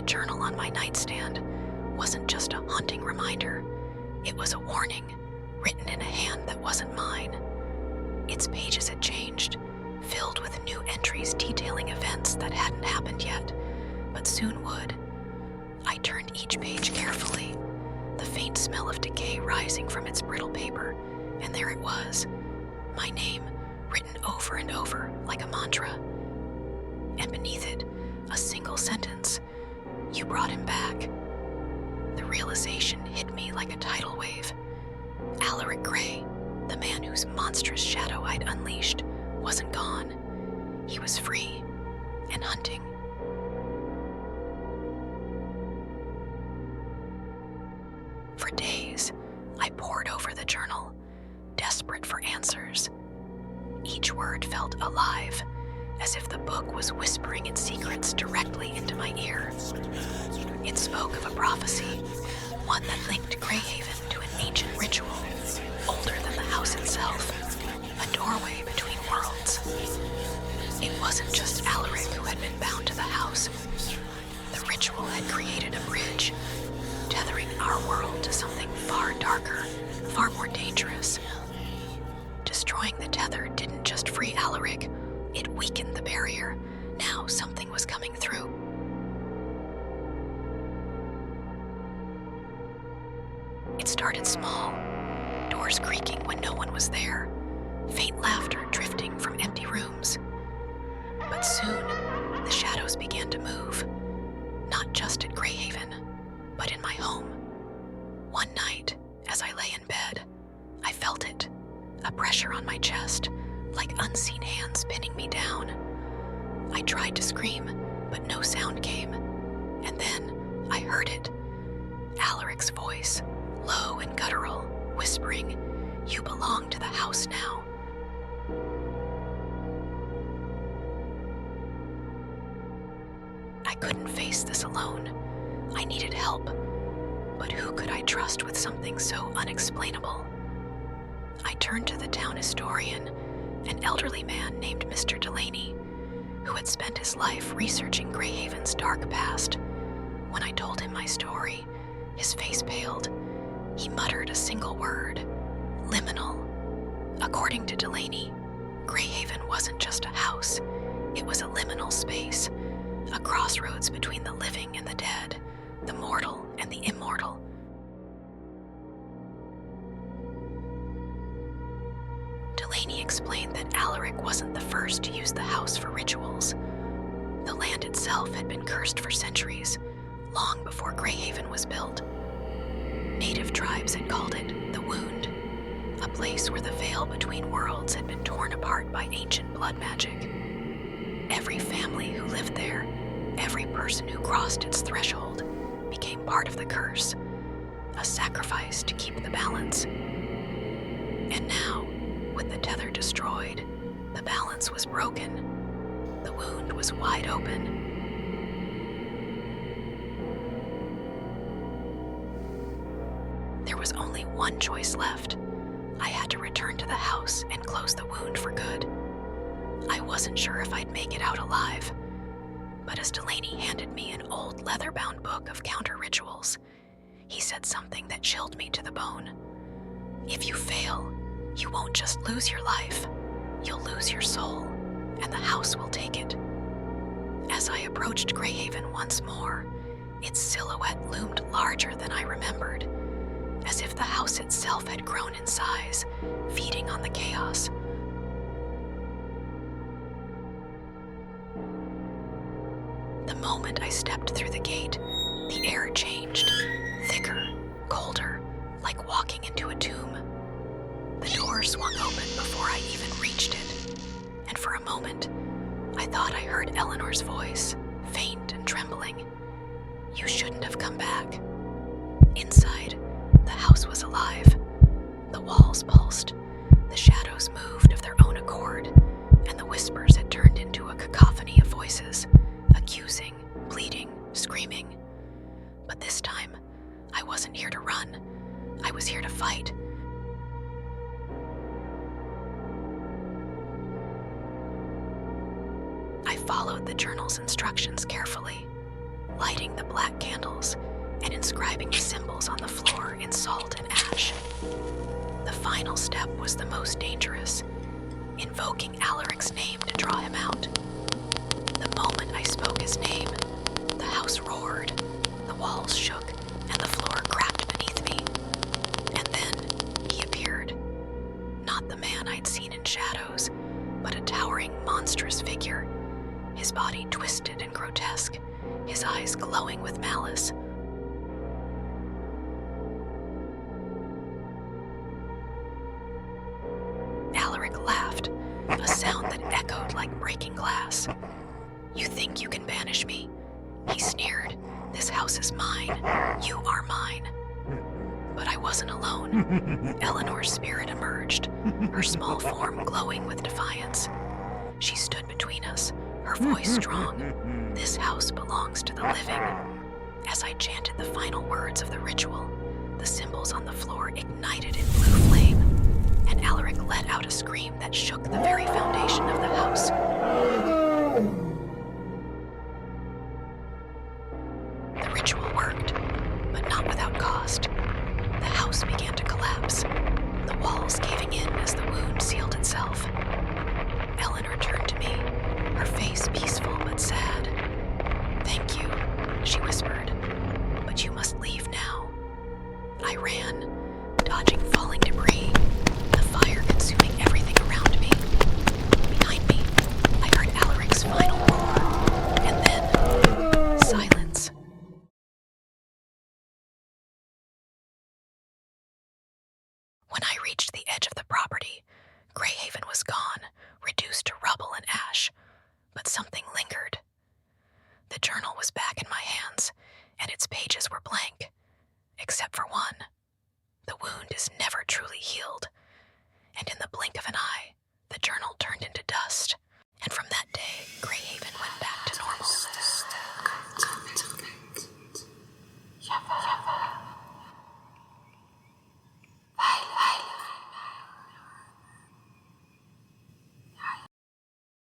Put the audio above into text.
journal on my nightstand wasn't just a haunting reminder, it was a warning, written in a hand that wasn't mine. Its pages had changed, filled with new entries detailing events that hadn't happened yet, but soon would. I turned each page carefully, the faint smell of decay rising from its brittle paper, and there it was, my name written over and over like a mantra. And beneath it, a single sentence, "You brought him back." The realization hit me like a tidal wave. Alaric Gray, the man whose monstrous shadow I'd unleashed, wasn't gone. He was free and hunting. For days, I pored over the journal, desperate for answers. Each word felt alive, as if the book was whispering its secrets directly into my ear. It spoke of a prophecy, one that linked Greyhaven to an ancient ritual, older than the house itself, a doorway between worlds. It wasn't just Alaric who had been bound to the house. The ritual had created a bridge, tethering our world to something far darker, far more dangerous. Destroying the tether didn't just free Alaric, it weakened the barrier. Now something was coming through. It started small, doors creaking when no one was there, faint laughter drifting from empty rooms. But soon, the shadows began to move, not just at Greyhaven, but in my home. One night, as I lay in bed, I felt it, a pressure on my chest, like unseen hands pinning me down. I tried to scream, but no sound came. And then I heard it, Alaric's voice, low and guttural, whispering, "You belong to the house now." I couldn't face this alone. I needed help. But who could I trust with something so unexplainable? I turned to the town historian, an elderly man named Mr. Delaney, who had spent his life researching Greyhaven's dark past. When I told him my story, his face paled. He muttered a single word, liminal. According to Delaney, Greyhaven wasn't just a house, it was a liminal space, a crossroads between the living and the dead, the mortal and the immortal. Delaney explained that Alaric wasn't the first to use the house for rituals. The land itself had been cursed for centuries, long before Greyhaven was built. Native tribes had called it the Wound, a place where the veil between worlds had been torn apart by ancient blood magic. Every family who lived there, every person who crossed its threshold, became part of the curse, a sacrifice to keep the balance. And now, with the tether destroyed, the balance was broken. The wound was wide open. There was only one choice left. I had to return to the house and close the wound for good. I wasn't sure if I'd make it out alive, but as Delaney handed me an old leather-bound book of counter-rituals, he said something that chilled me to the bone. If you fail, you won't just lose your life, you'll lose your soul, and the house will take it. As I approached Greyhaven once more, its silhouette loomed larger than I remembered, as if the house itself had grown in size, feeding on the chaos. The moment I stepped through the gate, the air changed, thicker, colder, like walking into a tomb. The door swung open before I even reached it, and for a moment, I thought I heard Eleanor's voice, faint and trembling. "You shouldn't have come back." Inside, the house was alive. The walls pulsed, the shadows moved of their own accord, and the whispers had turned into a cacophony of voices, accusing, pleading, screaming. But this time, I wasn't here to run. I was here to fight. I followed the journal's instructions carefully. lighting the black candles and inscribing the symbols on the floor in salt and ash. The final step was the most dangerous, invoking Alaric's name to draw him out. The moment I spoke his name, the house roared, the walls shook, and the floor cracked beneath me. And then he appeared. Not the man I'd seen in shadows, but a towering, monstrous figure, his body twisted and grotesque, his eyes glowing with malice. Alaric laughed, a sound that echoed like breaking glass. "You think you can banish me?" he sneered. "This house is mine. You are mine." But I wasn't alone. Eleanor's spirit emerged, her small form glowing with defiance. She stood between us, her voice strong. "This house belongs to the living." As I chanted the final words of the ritual, the symbols on the floor ignited in blue flame, and Alaric let out a scream that shook the very foundation of the house. The ritual worked, but not without cost. The house began to collapse, the walls caving in as the wound sealed itself. Eleanor turned to me, her face peeled